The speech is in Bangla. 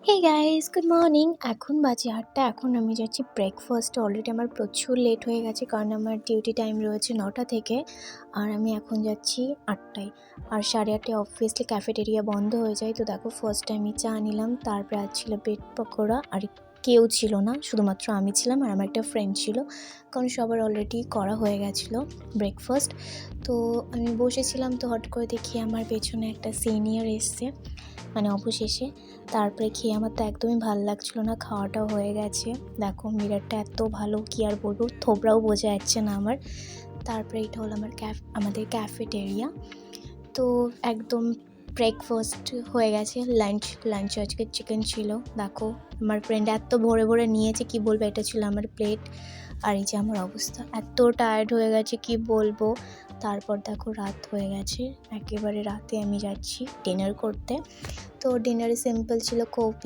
Hey guys, good morning. এখন বাজে ৮টা। এখন আমি যাচ্ছি ব্রেকফাস্টে। অলরেডি আমার প্রচুর লেট হয়ে গেছে, কারণ আমার ডিউটি টাইম রয়েছে ৯টা থেকে। আর আমি এখন যাচ্ছি ৮টায়। আর 8:30টায় অবভিয়াসলি ক্যাফেটেরিয়া বন্ধ হয়ে যায়। তো দেখো, ফার্স্টে আমি চা নিলাম, তারপরে আর ছিল ব্রেড পকোড়া। আর কেউ ছিল না, শুধুমাত্র আমি ছিলাম আর আমার একটা ফ্রেন্ড ছিল, কারণ সবার অলরেডি করা হয়ে গেছিলো ব্রেকফাস্ট। তো আমি বসেছিলাম, তো হট করে দেখি আমার পেছনে একটা সিনিয়র এসছে, মানে অবশেষে। তারপরে খেয়ে আমার তো একদমই ভালো লাগছিলো না, খাওয়াটাও হয়ে গেছে। দেখো মিররটা এত ভালো, কি আর বলবো, থোবরাও বোঝা যাচ্ছে না আমার। তারপরে এটা হলো আমাদের ক্যাফেটেরিয়া। তো একদম ব্রেকফাস্ট হয়ে গেছে। লাঞ্চ আজকে চিকেন ছিল। দেখো আমার ফ্রেন্ড এত ভরে ভরে নিয়েছে, কি বলবো। এটা ছিল আমার প্লেট। আর এই যে আমার অবস্থা, এত টায়ার্ড হয়ে গেছে কি বলবো। তারপর দেখো রাত হয়ে গেছে, একেবারে রাতে আমি যাচ্ছি ডিনার করতে। তো ডিনারে সিম্পল ছিল কফি।